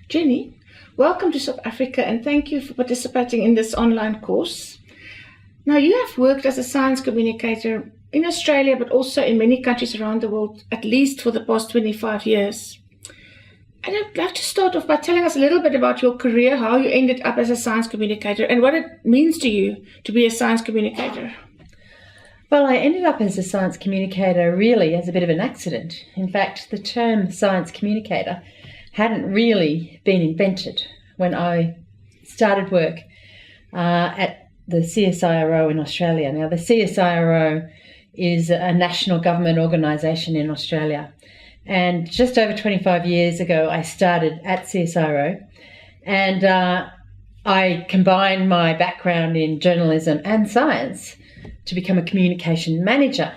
Jenny, welcome to South Africa and thank you for participating in this online course. Now, you have worked as a science communicator in Australia, but also in many countries around the world, at least for the past 25 years. And I'd like to start off by telling us a little bit about your career, how you ended up as a science communicator, and what it means to you to be a science communicator. Well, I ended up as a science communicator really as a bit of an accident. In fact, the term science communicator hadn't really been invented when I started work at the CSIRO in Australia. Now, the CSIRO is a national government organisation in Australia. And just over 25 years ago, I started at CSIRO, and I combined my background in journalism and science to become a communication manager.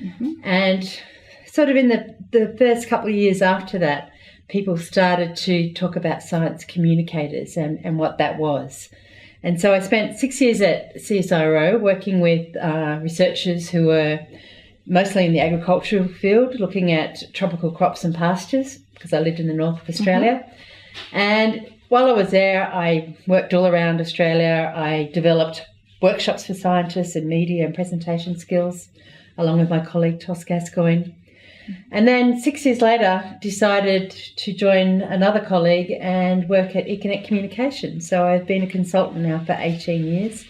Mm-hmm. And sort of in the first couple of years after that, people started to talk about science communicators and what that was. And so I spent 6 years at CSIRO working with researchers who were mostly in the agricultural field, looking at tropical crops and pastures, because I lived in the north of Australia. Mm-hmm. And while I was there, I worked all around Australia. I developed workshops for scientists in media and presentation skills, along with my colleague Tos Gascoigne. And then 6 years later, decided to join another colleague and work at Econet Communications. So I've been a consultant now for 18 years,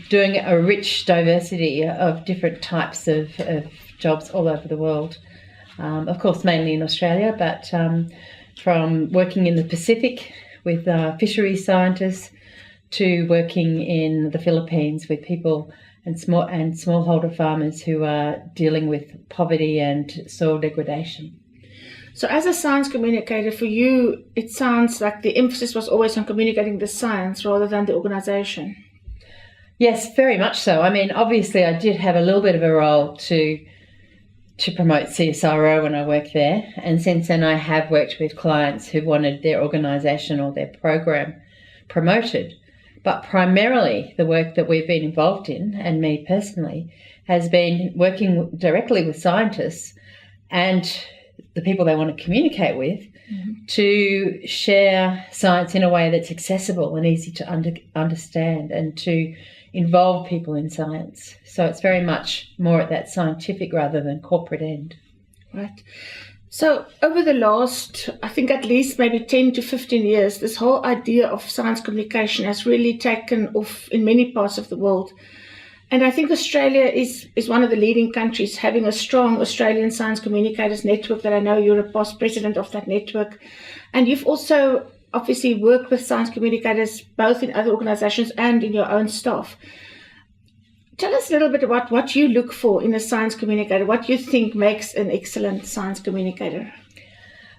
doing a rich diversity of different types of jobs all over the world. Of course, mainly in Australia, but from working in the Pacific with fisheries scientists to working in the Philippines with people and smallholder farmers who are dealing with poverty and soil degradation. So as a science communicator, for you, it sounds like the emphasis was always on communicating the science rather than the organisation. Yes, very much so. I mean, obviously I did have a little bit of a role to promote CSIRO when I worked there. And since then I have worked with clients who wanted their organisation or their program promoted. But primarily the work that we've been involved in, and me personally, has been working directly with scientists and the people they want to communicate with, mm-hmm. to share science in a way that's accessible and easy to understand and to involve people in science. So it's very much more at that scientific rather than corporate end. Right. So over the last, I think at least maybe 10 to 15 years, this whole idea of science communication has really taken off in many parts of the world. And I think Australia is one of the leading countries, having a strong Australian Science Communicators Network that I know you're a past president of that network. And you've also obviously worked with science communicators both in other organizations and in your own staff. Tell us a little bit about what you look for in a science communicator, what you think makes an excellent science communicator.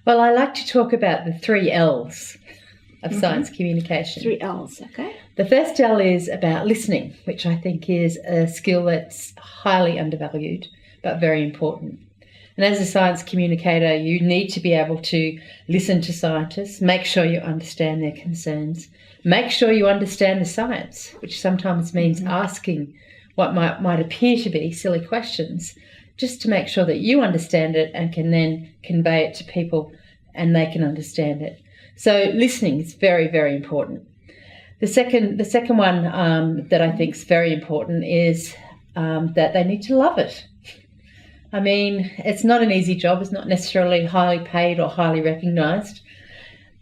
Well, I like to talk about the 3 L's of mm-hmm. science communication. 3 L's, okay. The first L is about listening, which I think is a skill that's highly undervalued, but very important. And as a science communicator, you need to be able to listen to scientists, make sure you understand their concerns, make sure you understand the science, which sometimes means mm-hmm. asking what might appear to be silly questions, just to make sure that you understand it and can then convey it to people and they can understand it. So listening is very, very important. The second one that I think is very important is that they need to love it. I mean, it's not an easy job. It's not necessarily highly paid or highly recognised,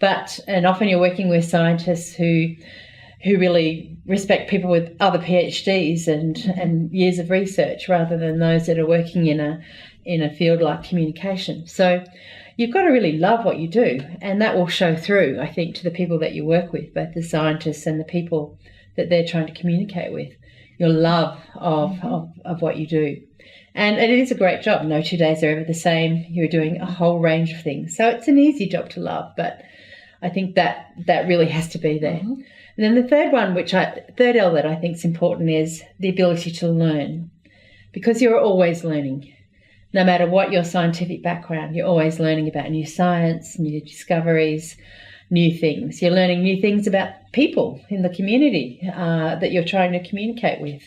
and often you're working with scientists who really respect people with other PhDs and years of research rather than those that are working in a field like communication. So you've got to really love what you do, and that will show through, I think, to the people that you work with, both the scientists and the people that they're trying to communicate with, your love of what you do. And it is a great job. No 2 days are ever the same. You're doing a whole range of things. So it's an easy job to love, but I think that really has to be there. Mm-hmm. And then the third L that I think is important is the ability to learn, because you're always learning. No matter what your scientific background, you're always learning about new science, new discoveries, new things. You're learning new things about people in the community that you're trying to communicate with.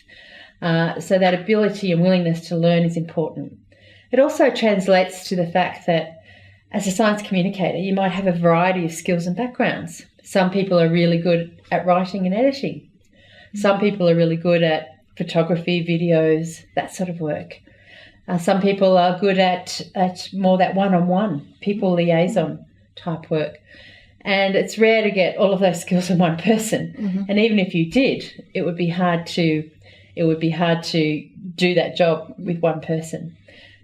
So that ability and willingness to learn is important. It also translates to the fact that as a science communicator, you might have a variety of skills and backgrounds. Some people are really good at writing and editing. Some people are really good at photography, videos, that sort of work. Some people are good at more that one-on-one, people liaison type work. And it's rare to get all of those skills in one person. Mm-hmm. And even if you did, it would be hard to do that job with one person.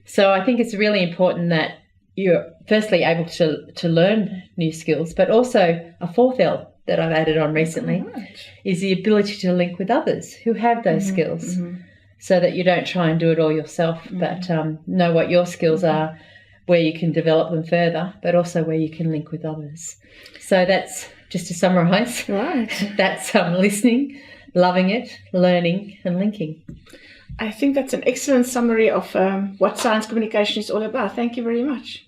So I think it's really important that you're firstly able to learn new skills, but also a fourth L that I've added on recently is the ability to link with others who have those skills, so that you don't try and do it all yourself, but know what your skills are, where you can develop them further, but also where you can link with others. So that's, just to summarise, that's listening, loving it, learning and linking. I think that's an excellent summary of what science communication is all about. Thank you very much.